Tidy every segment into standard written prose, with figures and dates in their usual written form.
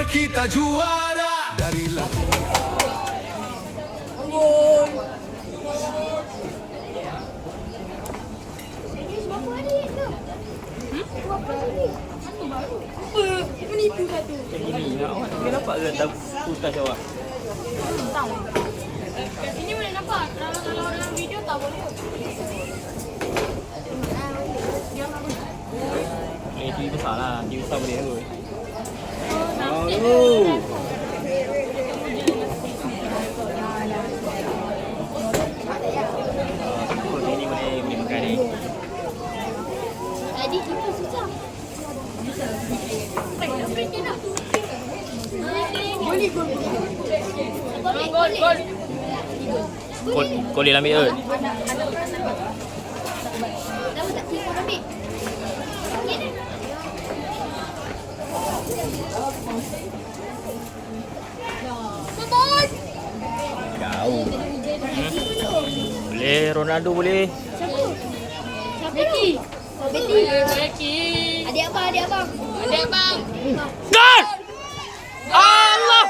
kita juara dari Menipu satu. Ini awak tak dapat ke tahu tutas awak? Tahu. Ini boleh dapat. Kalau dalam video tak boleh. TV besar lah. TV besar boleh kot. Ini boleh makan ni. Tadi kita susah. Kau boleh ambil ke? Tahu tak cikgu ambil? Jauh. Boleh, Ronaldo boleh. Becky. Adik abang. Gol! Allah!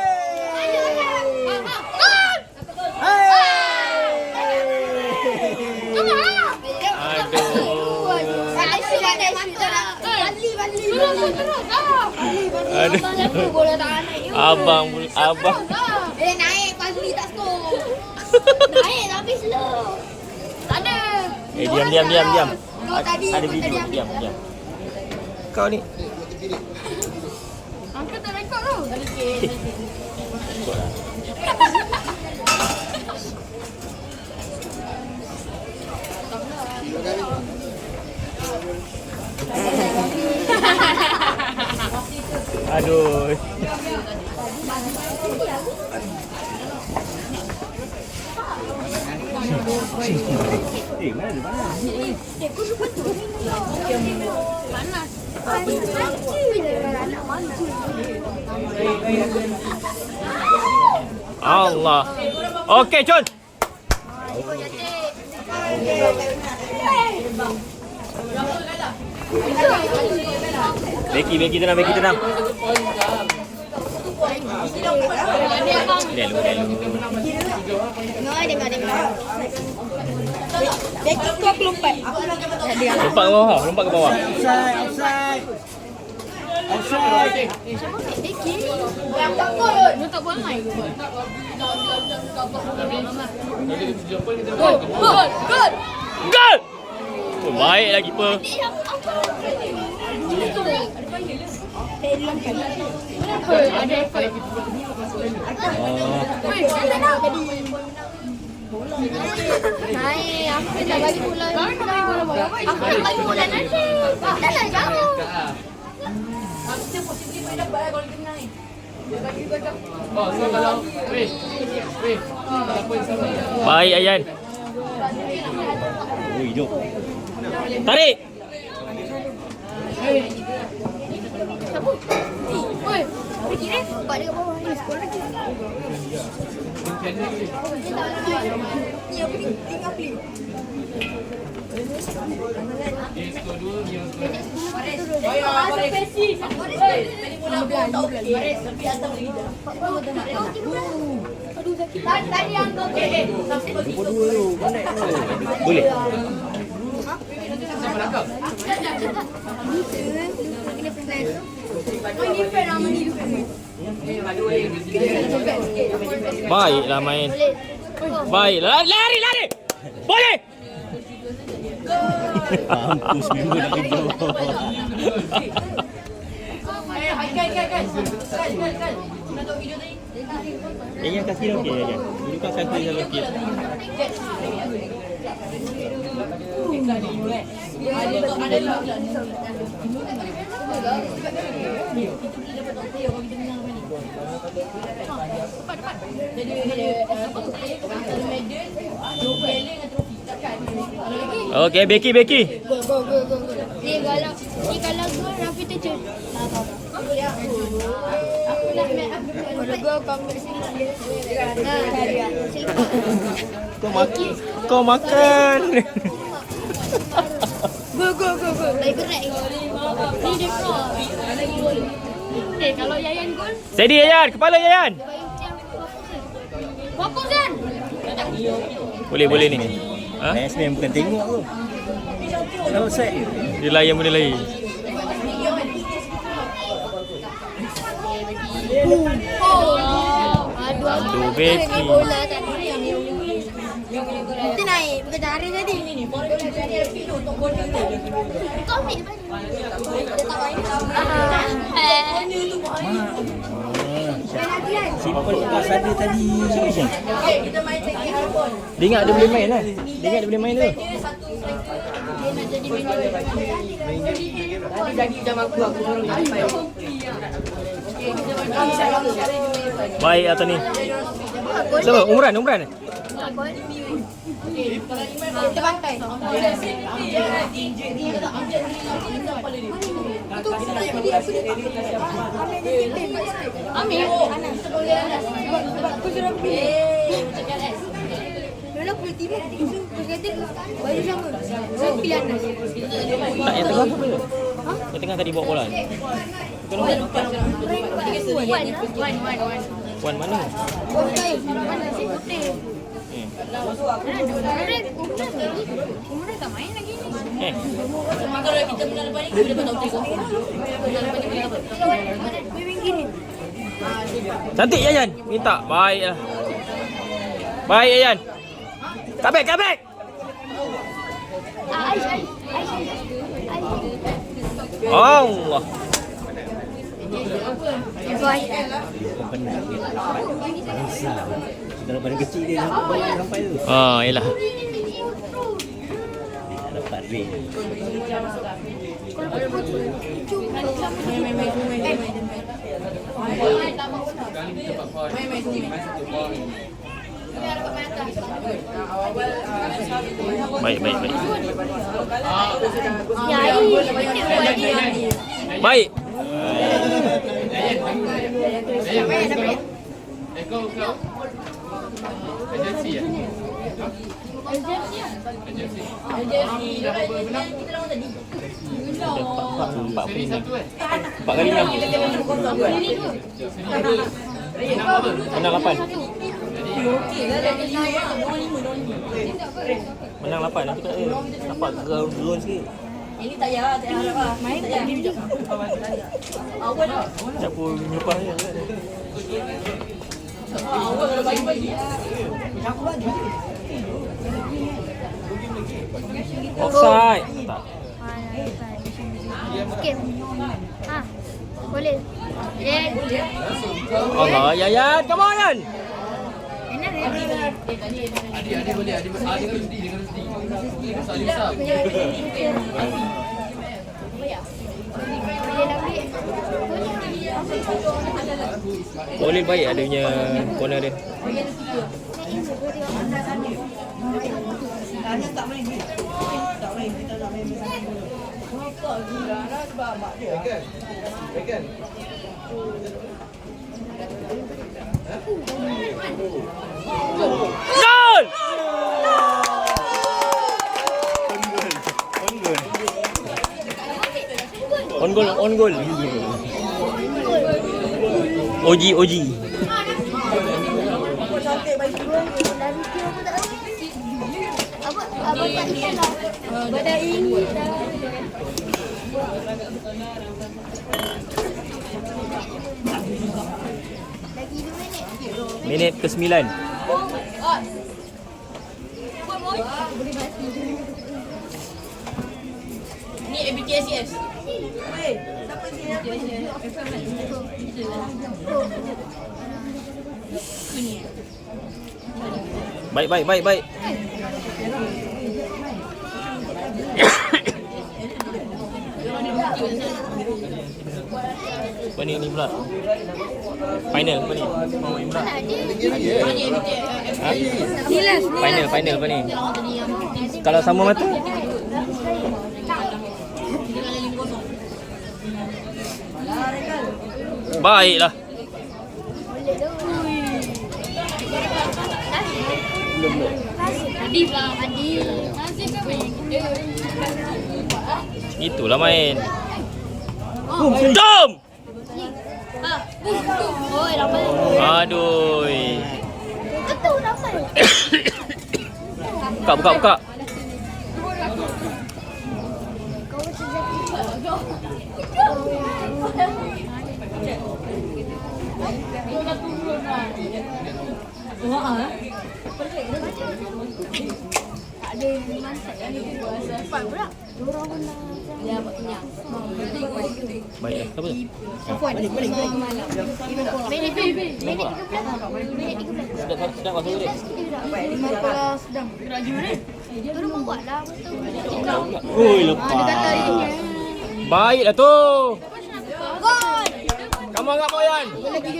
Abang. Naik pasti tak skor. Naik tapi slow. Tak ada. Diam. Kau tadi Ada video, diam. Kau ni. Angkat tak rekod tau. Aduh. Kau suka tu. Panas. Allah. Okey, Cun. Beki tenang. Delu. Beki kau aku lompat. Lompat ke bawah. offside. Beki. Yang takut. Dia tak buat main. Gol! Oh, baik lagi per. Ada effort. Hai, aku nak bagi bola. Aku nak bagi bola nanti. Dah lah jauh. Kita positif boleh dapat kalau kena ni. Baik Ayan. Oh, hidup. Tarik. Oi, pergi ni. Buat dekat bawah ni sekolah lagi. Ni apa ni? Tinggal play. Tadi yang kau Boleh. Baiklah main. Baiklah. Lari. Boleh. Mampus dulu nak kejar. Nak tengok video tadi? Yang kaki dah okey Ayan. Hidupkan kaki dah okey. Okey, Becky. Go. Ni kalau gol Rafi tu aku nak main apa? Kalau gol kau ambil sini. Kau makan. Go. Baik berat. Ni dia pro. Lagi gol. Kalau Yayan gol, Steady Yayan, kepala Yayan. fokus kan? Boleh ni. Ha? Sebenarnya bukan tengok tu. Kalau set Dia layan benda lain. Aduh, Becky. Bola tadi. Kita naik, bukan cari tadi. Kau ni. simple tak ada tadi. Dia ingat dia boleh main lah. Dia ingat dia boleh main tu. Baik atau ni. Siapa? Umran. Kita pantai. Amir. Aku sudah pilih. Dulu pilih tim. Berkata baju sama. Saya pilih Anas. Tak, yang tengah apa? Yang tengah tadi bawa bola ni. Wan mana? Mana si putih? Umur tak main lagi ni. Kalau kita bulan depan ni kita dapat tahu tengok. Bulan depan ni kita dapat. Gini. Cantik Yayan. Minta. Baik lah. Baik Yayan. Kabek. Allah. Daripada kecil dia sampai tu. Yelah. Dapat ring. Baik. Baik. Baik. Kau. Agensi ya? Agensi. Empat Seri satu 4 kali 6. Menang 8. Menang 8. Nanti tak ada. Dapat drone sikit. Ini tak payah harap lah. Main tak payah. Awal lah. Tak pun nyupah je. Awal kalau bagi. Offside. Tak. Sikit. Boleh. Allah, Yayan. Come on, Yayan. Enak ya. Adik boleh. Adik mesti dengan mesti. Salisa. Boleh baik ada punya corner dia. Gol! On goal. OG. Apa tak bisa lah. Pada ini dah. Lagi 2 minit. Minit ke-9. Ni ABTSS. Baik. Apa ni pula? Final apa ni? Mau main pula? Ha? Final apa ni? Kalau sama mata? Baiklah. Belum. Adi pula. Nanti kau main. Itulah main. Jom! Oi, dapat. Aduh. Itu dapat. Buka. Kau sejati. Ada mantek ni puasa. Cepat pula. Dorang pun dia buat kenyang. Baik. Apa tu? Balik. Minit 13. Sedap masuk dia. Sedang. Dorang pun buat lah. Oi, lepas. Baiklah tu. Gol. Kamu agak Moyan. Lagi.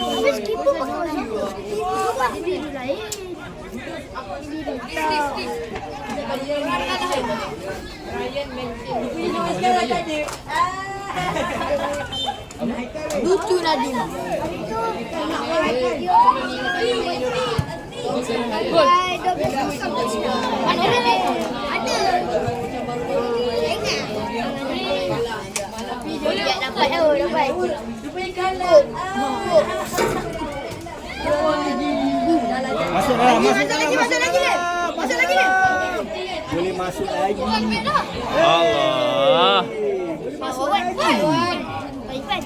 Habis keeper pakai apa? Biru lain. Lucu Nadim. Gol. Ada. Boleh dapat dapat. Masuk dalam. Masuk lagi. Boleh masuk lagi. Allah. Masuk. Baik.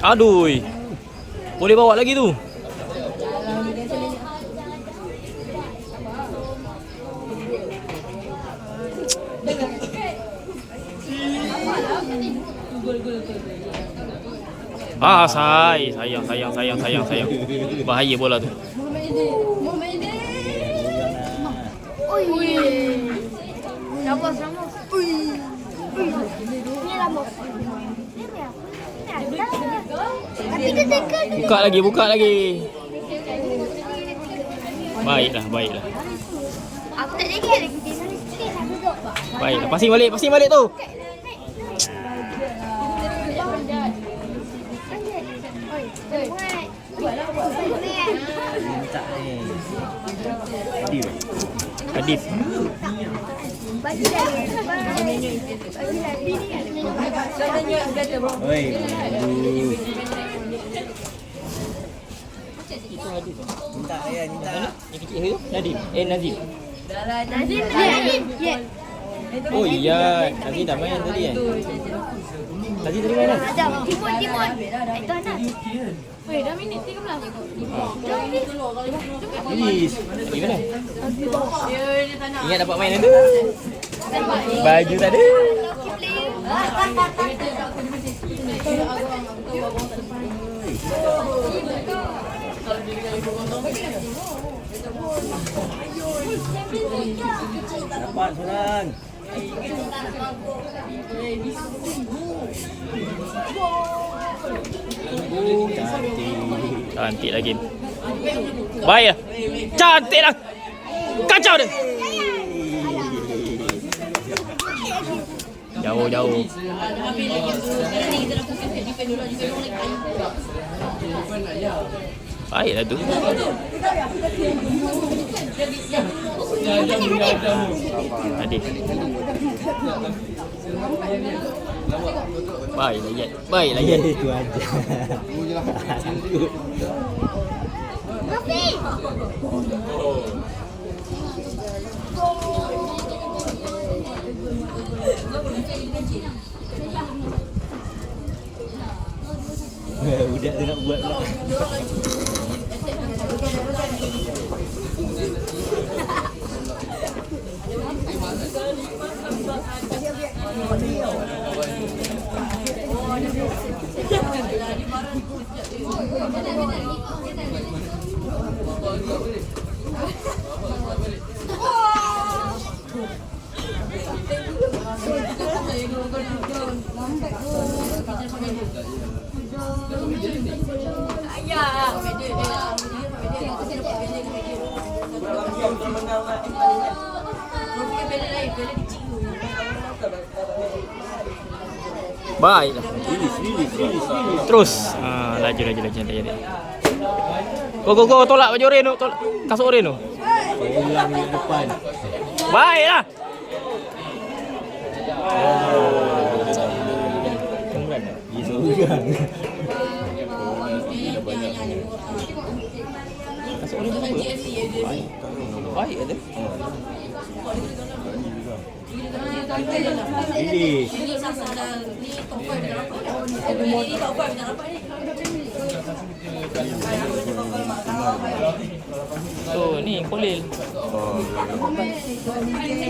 Aduh. Boleh bawa lagi tu. Sayang. Bahaya bola tu. Ui. Ramos. Ui. Ni Ramos. Tapi dia tekan. Buka lagi. Baiklah. Aku tak lagi sikit lah duduk. Baiklah. Pasing balik tu. Minta ni. Hadif. Bagi lagi. Oi. Minta. Yang kecil tu Nadim. Nazim. Nadim. Ya. Oh iya, Nazim dah main tadi kan. Nazim tadi main kan? Ada Timon. Itu anak. Weh, dah minit 13. Please. Lagi mana? Ingat dapat main tu. Baju tak ada. Dapat senang. Cantik lagi. Baik. Cantik lah. Kacau dia. Jauh. Baiklah tu. Hadif. Baiklah Yat. Itu aja. Rafi. Budak tu nak buat pula. Ayah. Baiklah. Rilis. Terus. Laju cantik. Go, tolak baju oren tu, tolak kasut oren tu. Ulang di depan. Baiklah. Kasut oren tu apa? Baik ada. Rilis. Tu ni Kolil.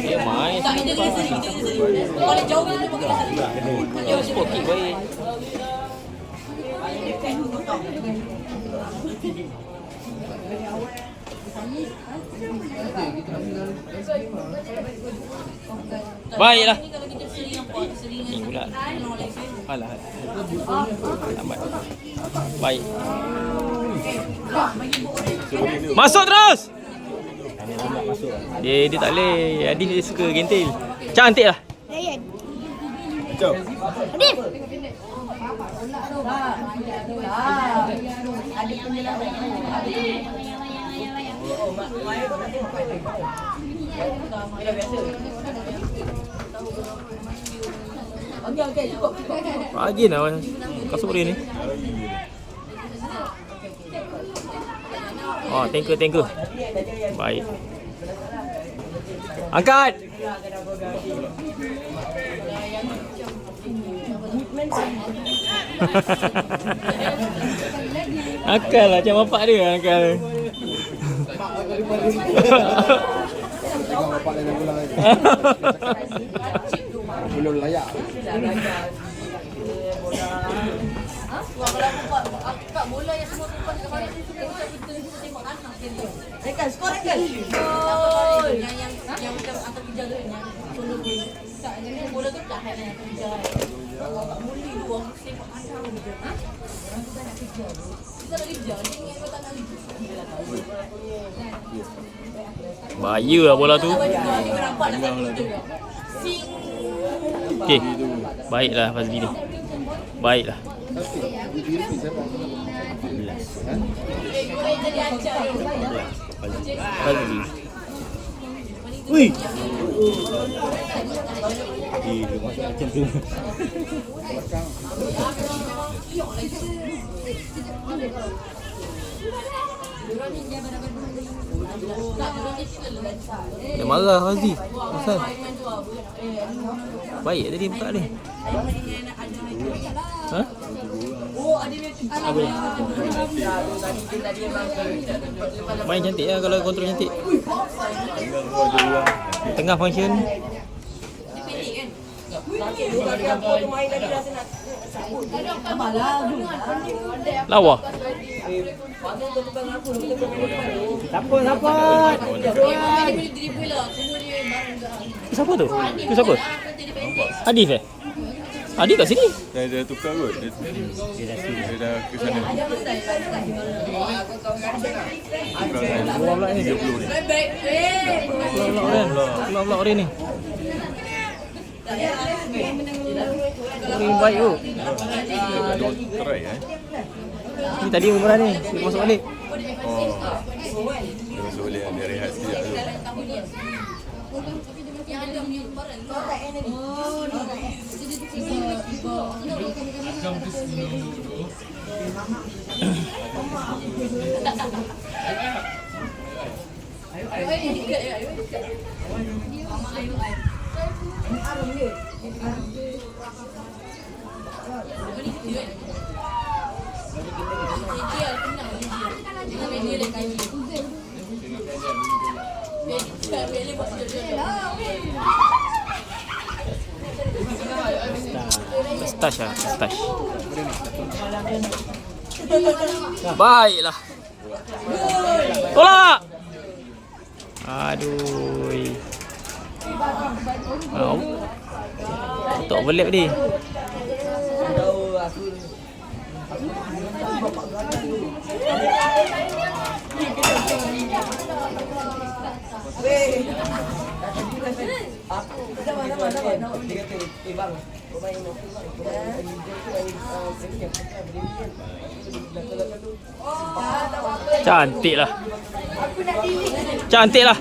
Dia main. Kalau jauh dia pakai Dia sport kick baik. Baiklah. Ni pula. Alah. Lambat. Baik. Masuk terus. Dia tak boleh. Adif dia suka gentil. Cantik lah. Jom. Adif. Rajin lah kasut oren ni. Oh, tanker. Baik. Angkat. Akal lah macam bapak dia akal. Tengok bapak dia pulang lagi. Belum layak. Kalau bola yang semua tempat kemarin kita tengok anak dia. Rekan, skor rekan. Yang macam antar pijak tu yang tolong dia. Tak, jadi bola tu tak ada yang pijak. Kalau tak boleh dua tengok anak dia. Ha? Orang kita nak pijak tu. Kita nak pijak, dia ingat kita tak nak pijak. Bahaya lah bola tu. Okey. Baiklah Fazli ni. Baiklah. Fazli. Ui. Dia macam tu. Dia marah Fazli. Asal? Baik tadi buka ni. Ha? Apa? Main cantik lah kalau kontrol cantik. Tengah function. Lawa. Siapa? Siapa tu? Tu siapa? Adif Adif kat sini. Dia tukar kot. Dia dah ke sana. Keluar pula ni. 30 ni. Keluar oren ni. Ni baik tu. Terai Ni tadi umrah ni. Dia masuk balik. Oh. Dia masuk balik. Dia rehat sekejap tu. Stash. Baiklah. Tolak. Aduh. Tak overlap dia. Cantik lah. Cantik lah.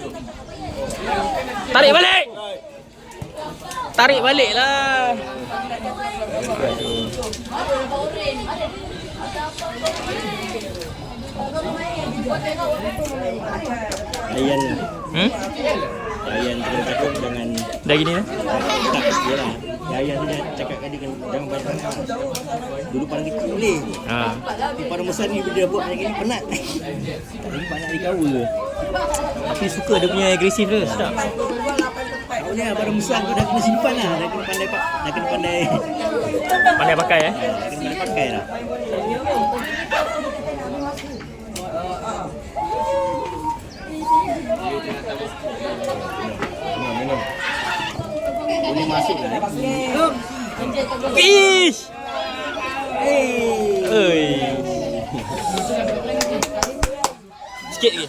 Tarik balik. Tarik balik lah. Layan. Layan cakap dengan dah gini lah. tak dia lah. Layan dia cakap tadi kan jangan banyak. Dulu pada kecil boleh. Tapi pada masa ni dia buat macam ni penat. Tak lagi banyak dikawal. Tapi suka dia punya agresif tu. Sedap. Tak boleh lah pada masa tu dah kena simpan lah. Dah kena pandai Pandai pakai dah kena pandai pakai lah. Minum. Boleh masuk lah. Ish. Oi. Sikit lagi.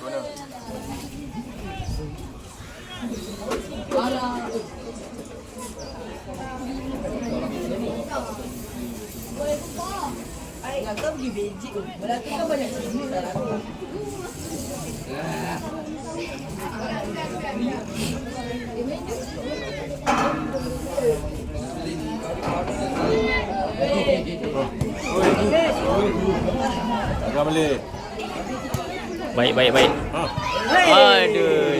Kau pergi Beijing tu. Melaka kan banyak sini tak aku. Agak balik. Baik. Aduh.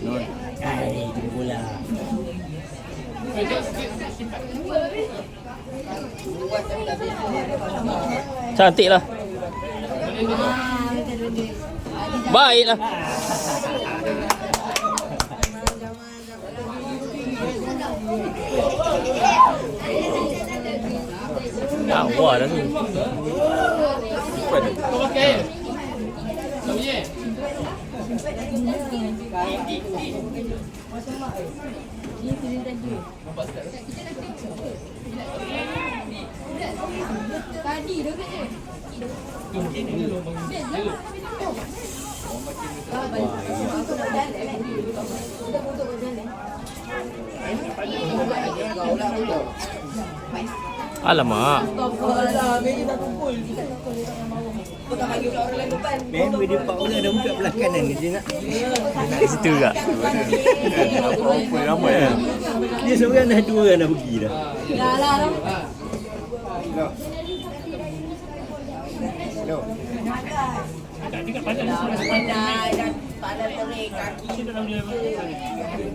Nun. Itu bola. Cantik lah. Baiklah. Awak dah tu. Okey. Sabiye. Tadi dah ke? Alamak. Memang dia pak orang dah buka belah kanan ni dia nak Kat situ juga. Apa ramai kan? dia seorang dah dua orang dah pergi dah. Dah lah. Pandai dan pandai terik kaki.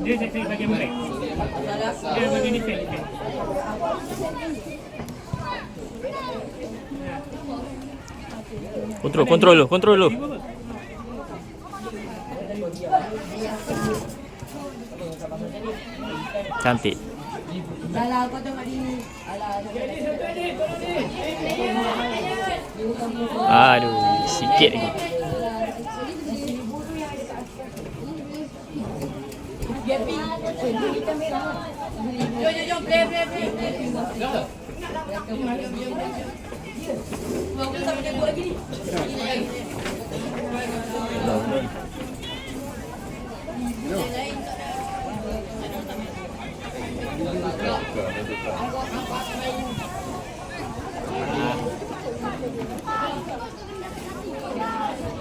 Dia jadi bagian merek. Dia bagian ni fake. Kontrol lu. Cantik. Dah lah kau tengok ni. Aduh, sikit lagi. Jom play. Bagus tak pakai buat lagi ni.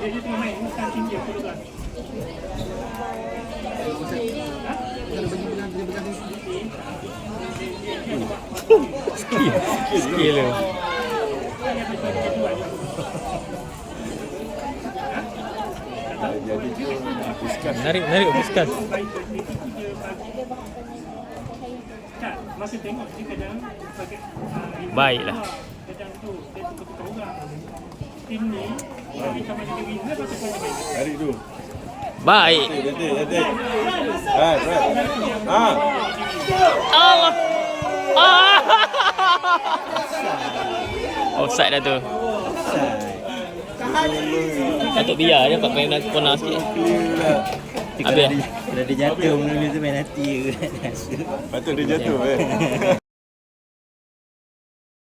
Dia tengah main, bukan tinggi aku juga. Skill lu. Jadi tu habiskan. Narik, habiskan. Tak, masa tengok dia kadang pakai Baiklah. kadang tu dia tukar orang. Tim ni bagi sama jadi winner pasal kau main. Tarik tu. Baik. Detik. Right. Allah. Offside dah tu. Datuk biar dia dapat main corner sikit. Habis. Kalau dia jatuh mula-mula tu main hati ke. Patut dia jatuh